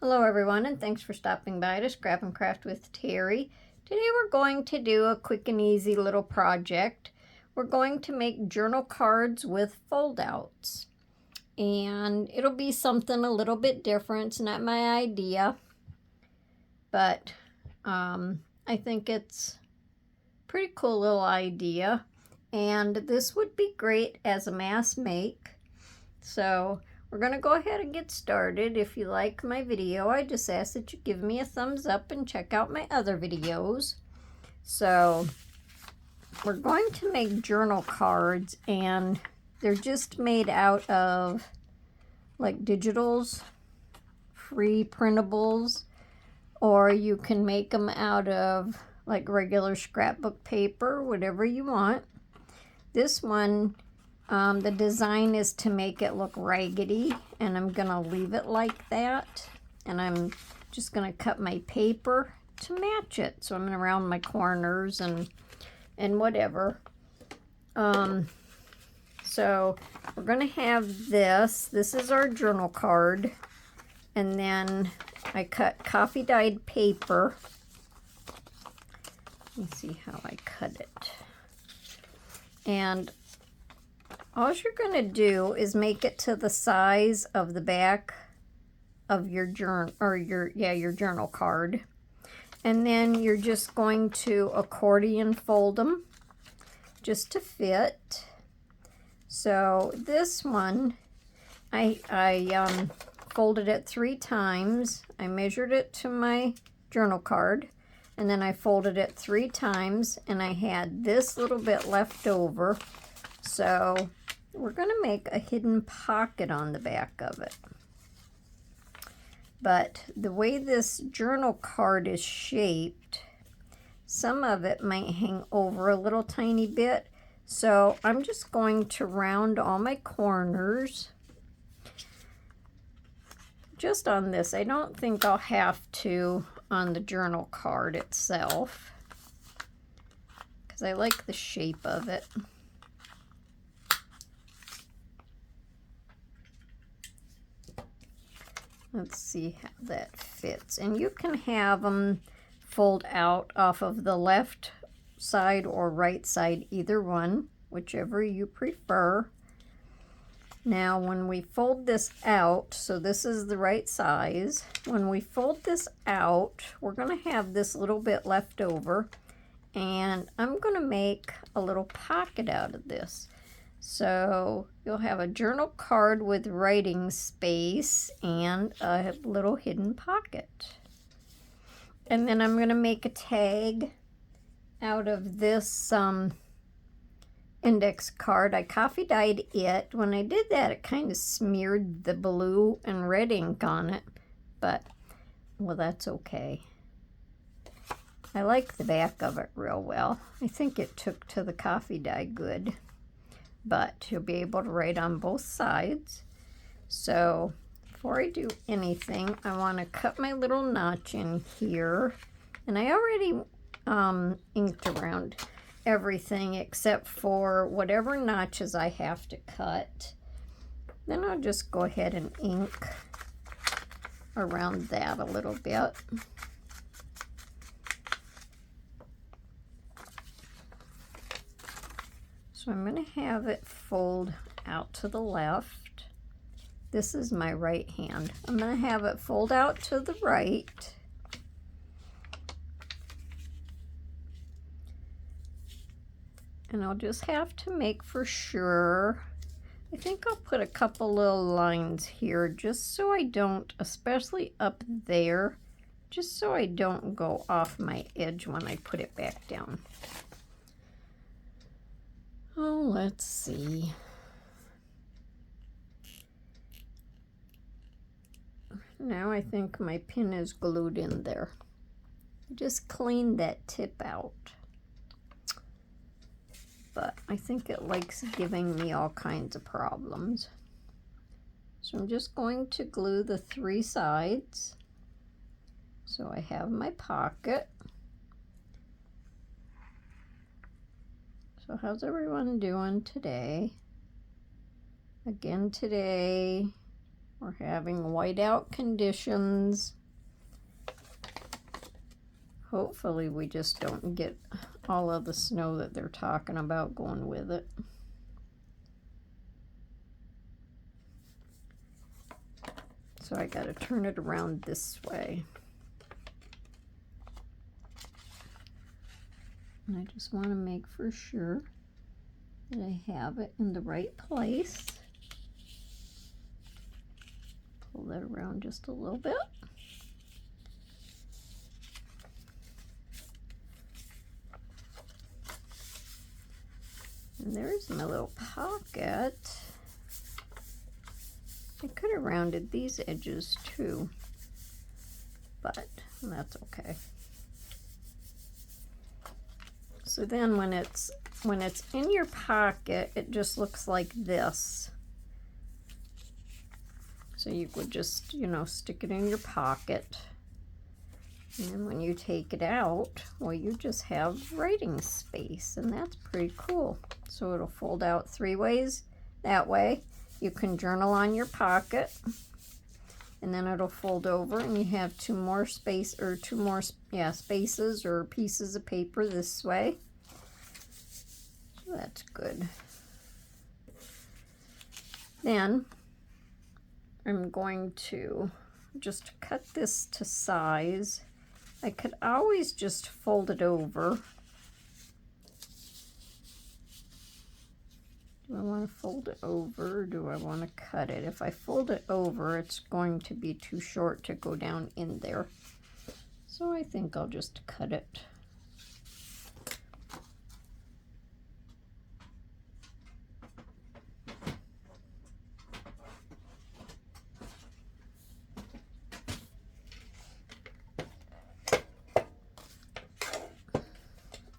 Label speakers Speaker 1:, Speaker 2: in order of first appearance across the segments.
Speaker 1: Hello everyone, and thanks for stopping by to Scrap and Craft with Terry. Today we're going to do a quick and easy little project. We're going to make journal cards with foldouts. And it'll be something a little bit different. It's not my idea, but I think it's a pretty cool little idea. And this would be great as a mass make. So we're going to go ahead and get started. If you like my video, I just ask that you give me a thumbs up and check out my other videos. So we're going to make journal cards, and they're just made out of like digitals, free printables, or you can make them out of like regular scrapbook paper, whatever you want. This one, the design is to make it look raggedy, and I'm going to leave it like that. And I'm just going to cut my paper to match it. So I'm going to round my corners and whatever. So we're going to have this. This is our journal card. And then I cut coffee dyed paper. Let me see how I cut it. And all you're going to do is make it to the size of the back of your journal, or your journal card. And then you're just going to accordion fold them just to fit. So this one, I folded it 3 times. I measured it to my journal card, and then I folded it 3 times, and I had this little bit left over. So we're going to make a hidden pocket on the back of it. But the way this journal card is shaped, some of it might hang over a little tiny bit. So I'm just going to round all my corners just on this. I don't think I'll have to on the journal card itself, because I like the shape of it. Let's see how that fits. And you can have them fold out off of the left side or right side, either one, whichever you prefer. Now when we fold this out, so this is the right size, when we fold this out, we're going to have this little bit left over, and I'm going to make a little pocket out of this. So you'll have a journal card with writing space and a little hidden pocket. And then I'm going to make a tag out of this index card. I coffee dyed it. When I did that, it kind of smeared the blue and red ink on it, but well, that's okay. I like the back of it real well. I think it took to the coffee dye good. But you'll be able to write on both sides. So before I do anything, I want to cut my little notch in here. And I already inked around everything except for whatever notches I have to cut. Then I'll just go ahead and ink around that a little bit. So I'm going to have it fold out to the left. This is my right hand. I'm going to have it fold out to the right. And I'll just have to make for sure. I think I'll put a couple little lines here just so I don't, especially up there, just so I don't go off my edge when I put it back down. Oh, let's see. Now I think my pin is glued in there. Just clean that tip out. But I think it likes giving me all kinds of problems. So I'm just going to glue the 3 sides. So I have my pocket. So how's everyone doing today? Again today, We're having whiteout conditions. Hopefully we just don't get all of the snow that they're talking about going with it. So I gotta turn it around this way. And I just want to make for sure that I have it in the right place. Pull that around just a little bit. And there's my little pocket. I could have rounded these edges too, but that's okay. So then when it's in your pocket, it just looks like this. So you would just, you know, stick it in your pocket. And then when you take it out, well, you just have writing space, and that's pretty cool. So it'll fold out 3 ways. That way you can journal on your pocket, and then it'll fold over, and you have 2 more spaces or pieces of paper this way. So that's good. Then I'm going to just cut this to size. I could always just fold it over. Do I want to fold it over, or do I want to cut it? If I fold it over, it's going to be too short to go down in there. So I think I'll just cut it.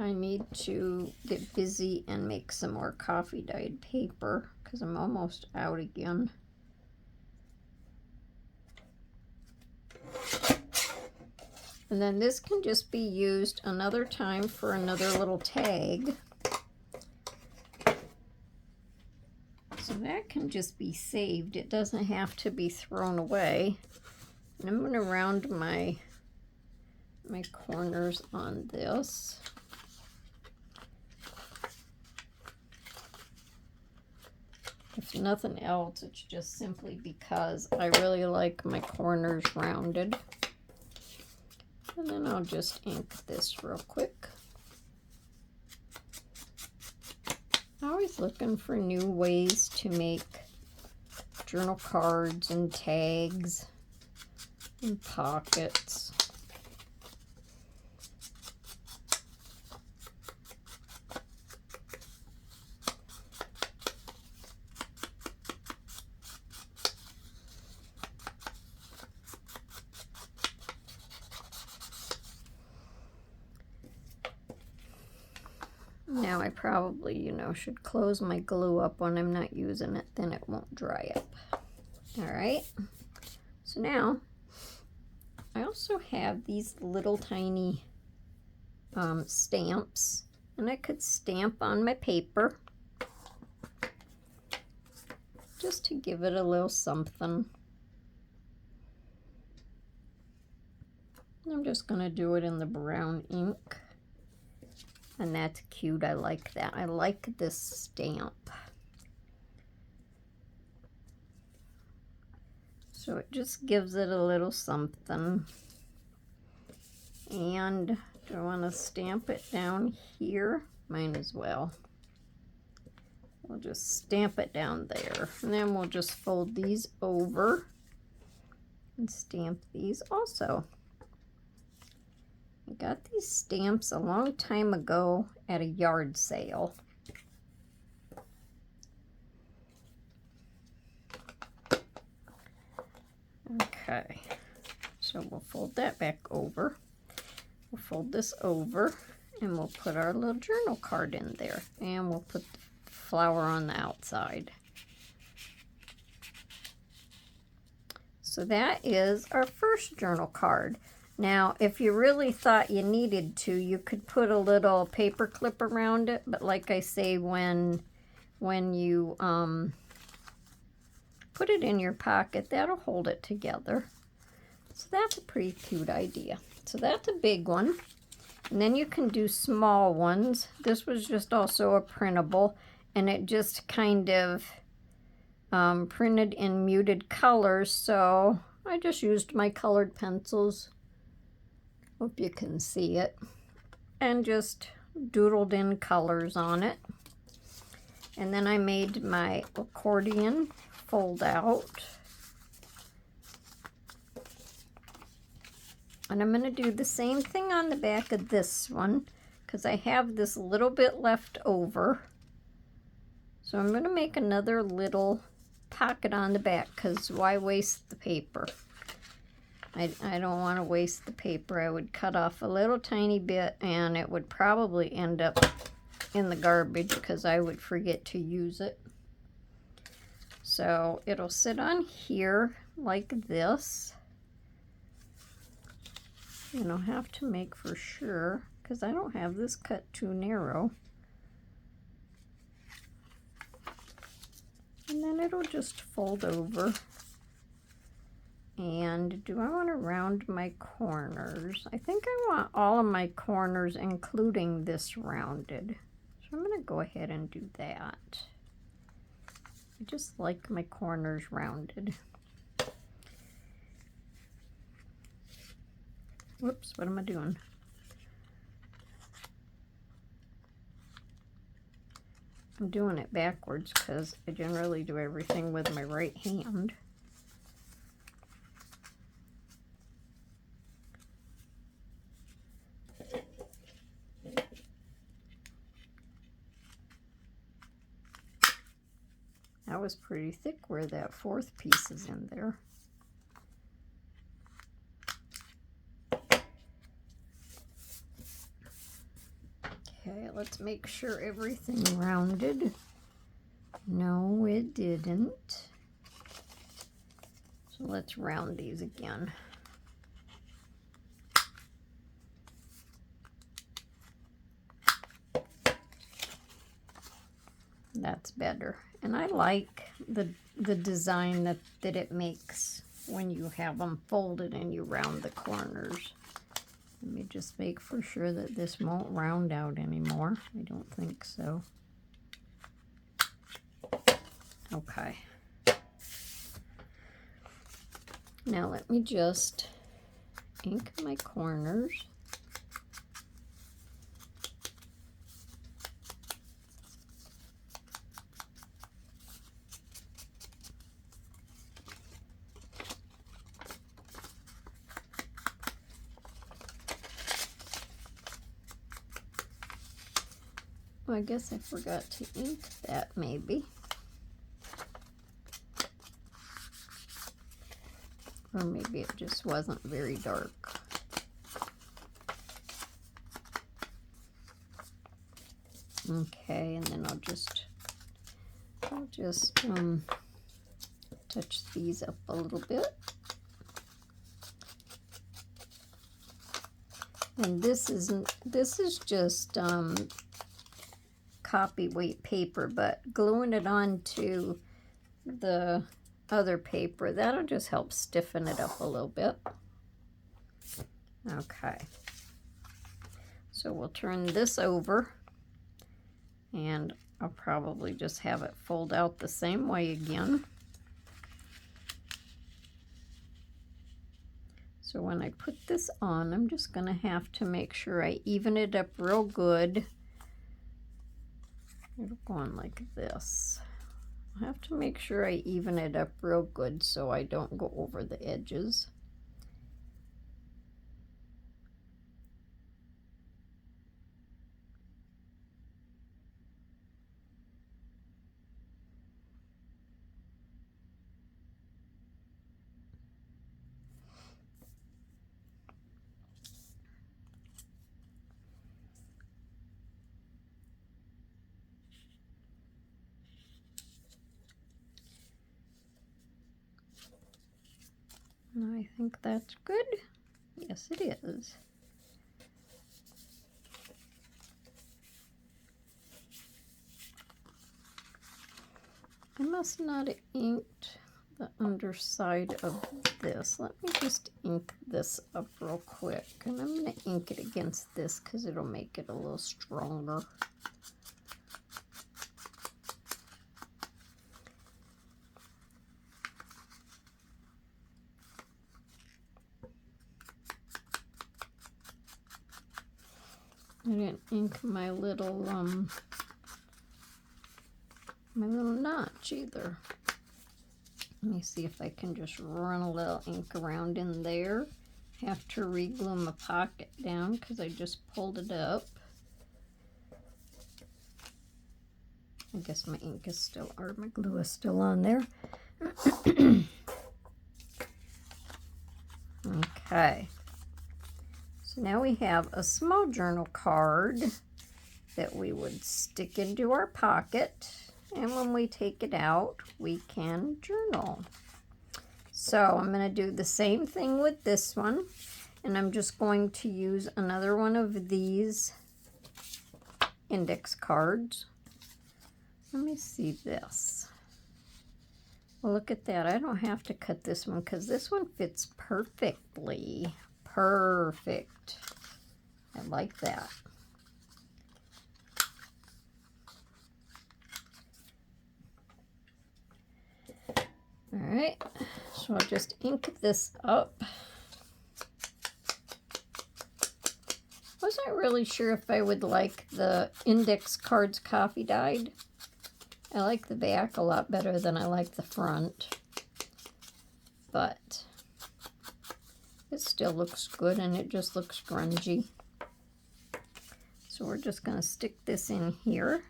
Speaker 1: I need to get busy and make some more coffee dyed paper because I'm almost out again. And then this can just be used another time for another little tag. So that can just be saved. It doesn't have to be thrown away. And I'm going to round my corners on this. If nothing else, it's just simply because I really like my corners rounded. And then I'll just ink this real quick. Always looking for new ways to make journal cards and tags and pockets. Now I probably, you know, should close my glue up when I'm not using it, then it won't dry up. All right, so now I also have these little tiny stamps, and I could stamp on my paper just to give it a little something. I'm just going to do it in the brown ink. And that's cute. I like that. I like this stamp. So it just gives it a little something. And do I want to stamp it down here? Might as well. We'll just stamp it down there. And then we'll just fold these over and stamp these also. I got these stamps a long time ago at a yard sale. Okay, so we'll fold that back over. We'll fold this over and we'll put our little journal card in there, and we'll put the flower on the outside. So that is our first journal card. Now, if you really thought you needed to, you could put a little paper clip around it. But like I say, when you put it in your pocket. That'll hold it together. So that's a pretty cute idea. So that's a big one. And then you can do small ones. This was just also a printable, and it just kind of printed in muted colors, so I just used my colored pencils. Hope you can see it. And just doodled in colors on it. And then I made my accordion fold out. And I'm going to do the same thing on the back of this one because I have this little bit left over. So I'm going to make another little pocket on the back because why waste the paper? I don't want to waste the paper. I would cut off a little tiny bit and it would probably end up in the garbage because I would forget to use it. So it'll sit on here like this. And I'll have to make for sure because I don't have this cut too narrow. And then it'll just fold over. And do I want to round my corners? I think I want all of my corners, including this, rounded. So I'm going to go ahead and do that. I just like my corners rounded. Whoops, what am I doing? I'm doing it backwards because I generally do everything with my right hand. That was pretty thick where that fourth piece is in there. Okay, let's make sure everything rounded. No, it didn't. So let's round these again. That's better. And I like the design that it makes when you have them folded and you round the corners. Let me just make for sure that this won't round out anymore. I don't think so. Okay. Now let me just ink my corners. Well, I guess I forgot to ink that maybe. Or maybe it just wasn't very dark. Okay, and then I'll just touch these up a little bit. And this is just copy weight paper, but gluing it onto the other paper, that'll just help stiffen it up a little bit. Okay, so we'll turn this over and I'll probably just have it fold out the same way again. So when I put this on, I'm just going to have to make sure I even it up real good. It'll go on like this. I have to make sure I even it up real good so I don't go over the edges. I think that's good. Yes, it is. I must not have inked the underside of this. Let me just ink this up real quick. And I'm going to ink it against this because it'll make it a little stronger. I didn't ink my little notch either. Let me see if I can just run a little ink around in there. Have to re-glue my pocket down because I just pulled it up. I guess my ink is still, or my glue is still on there. Okay. So now we have a small journal card that we would stick into our pocket. And when we take it out, we can journal. So I'm going to do the same thing with this one. And I'm just going to use another one of these index cards. Let me see this. Well, look at that. I don't have to cut this one because this one fits perfectly. Perfect. I like that. All right, so I'll just ink this up. Wasn't really sure if I would like the index cards coffee dyed. I like the back a lot better than I like the front, but it still looks good and it just looks grungy. So we're just going to stick this in here.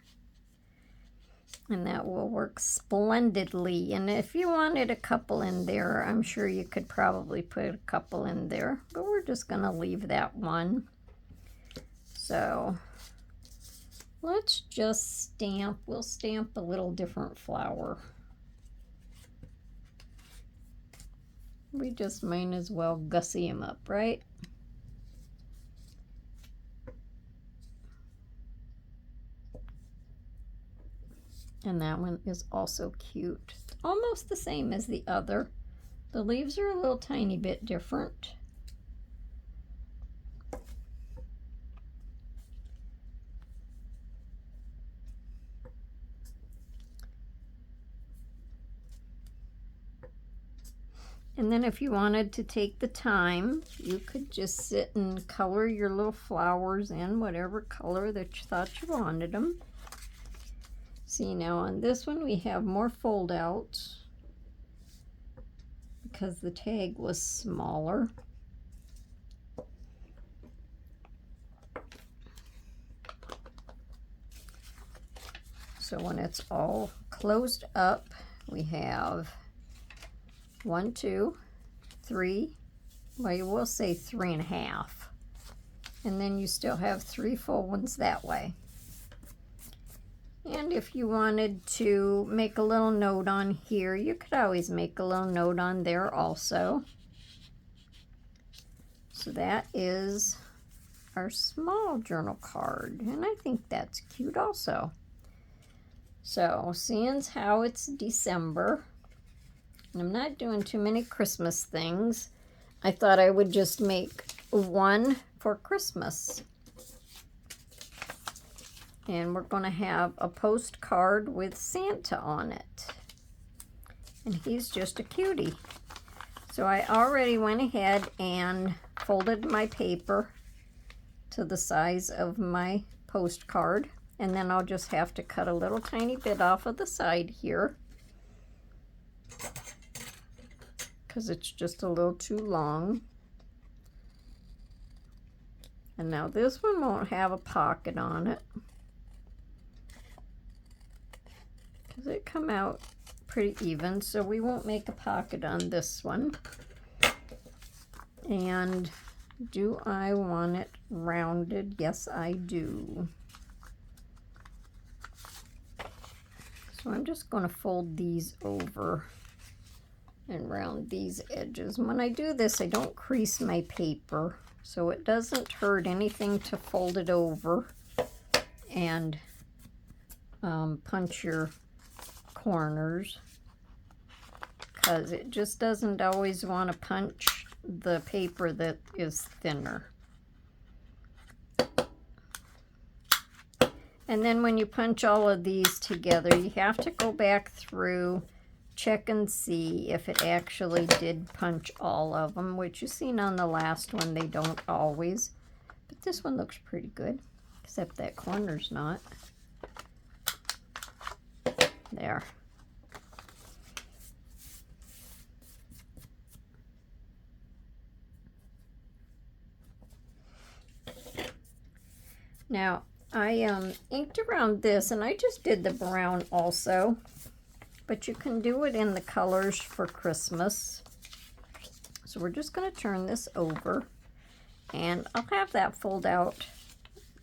Speaker 1: And that will work splendidly. And if you wanted a couple in there, I'm sure you could probably put a couple in there. But we're just going to leave that one. So let's just stamp. We'll stamp a little different flower. We just might as well gussy them up, right? And that one is also cute. Almost the same as the other. The leaves are a little tiny bit different. And then if you wanted to take the time, you could just sit and color your little flowers in whatever color that you thought you wanted them. See, now on this one we have more fold outs because the tag was smaller. So when it's all closed up, we have 1, 2, 3, well, you will say 3.5. And then you still have 3 full ones that way. And if you wanted to make a little note on here, you could always make a little note on there also. So that is our small journal card, and I think that's cute also. So seeing how it's December, and I'm not doing too many Christmas things, I thought I would just make one for Christmas. And we're going to have a postcard with Santa on it. And he's just a cutie. So I already went ahead and folded my paper to the size of my postcard. And then I'll just have to cut a little tiny bit off of the side here, because it's just a little too long. And now this one won't have a pocket on it, because it come out pretty even, so we won't make a pocket on this one. And do I want it rounded? Yes, I do. So I'm just going to fold these over and round these edges. And when I do this, I don't crease my paper, so it doesn't hurt anything to fold it over and punch your corners, because it just doesn't always want to punch the paper that is thinner. And then when you punch all of these together, you have to go back through, check and see if it actually did punch all of them, which you've seen on the last one, they don't always. But this one looks pretty good, except that corner's not. There. Now, I inked around this, and I just did the brown also, but you can do it in the colors for Christmas. So we're just going to turn this over, and I'll have that fold out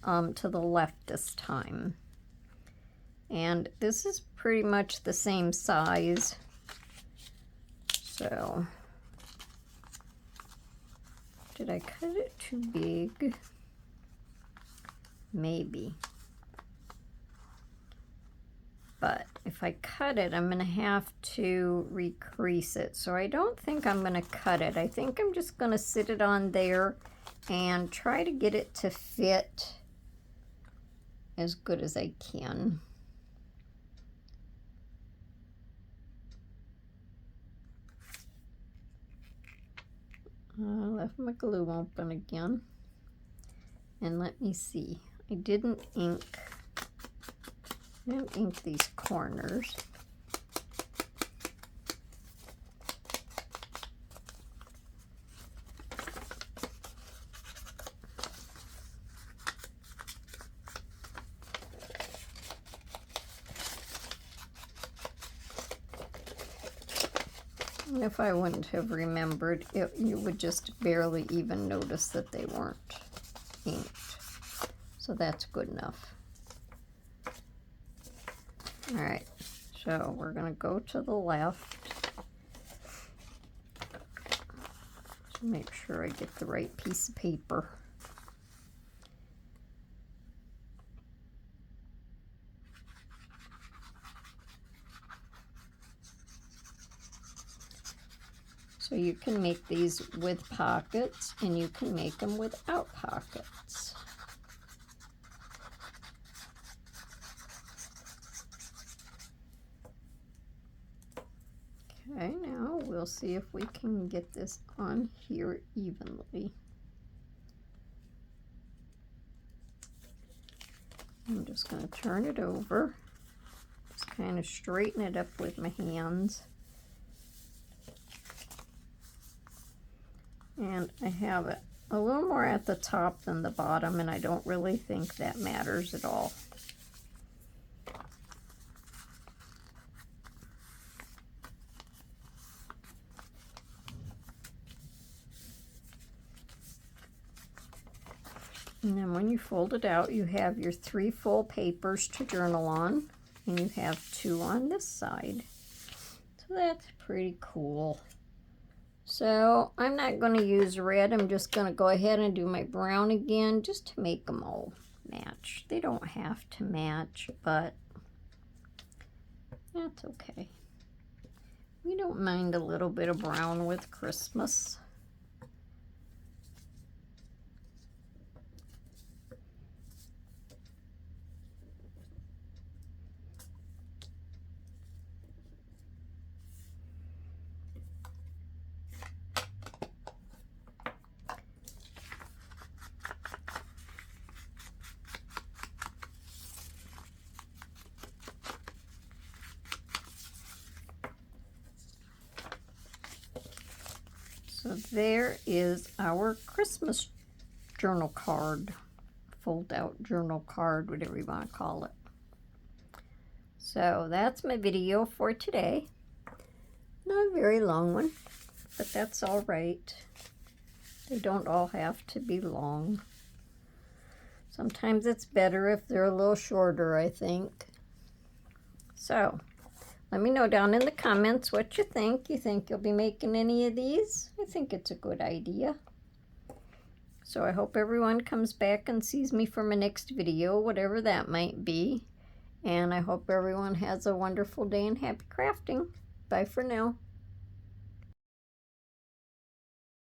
Speaker 1: to the left this time. And this is pretty much the same size. So, did I cut it too big? Maybe. But if I cut it, I'm going to have to recrease it. So I don't think I'm going to cut it. I think I'm just going to sit it on there and try to get it to fit as good as I can. I left my glue open again. And let me see. I didn't ink these corners. And if I wouldn't have remembered, you would just barely even notice that they weren't inked. So that's good enough. All right, so we're going to go to the left. To make sure I get the right piece of paper. So you can make these with pockets, and you can make them without pockets. Okay, now we'll see if we can get this on here evenly. I'm just going to turn it over, just kind of straighten it up with my hands. And I have it a little more at the top than the bottom, and I don't really think that matters at all. And then when you fold it out, you have your 3 full papers to journal on, and you have 2 on this side. So that's pretty cool. So I'm not going to use red. I'm just going to go ahead and do my brown again, just to make them all match. They don't have to match, but that's okay. We don't mind a little bit of brown with Christmas. So there is our Christmas journal card, fold out journal card, whatever you want to call it. So that's my video for today. Not a very long one, but that's all right. They don't all have to be long. Sometimes it's better if they're a little shorter, I think. So let me know down in the comments what you think. You think you'll be making any of these? I think it's a good idea. So I hope everyone comes back and sees me for my next video, whatever that might be. And I hope everyone has a wonderful day and happy crafting. Bye for now.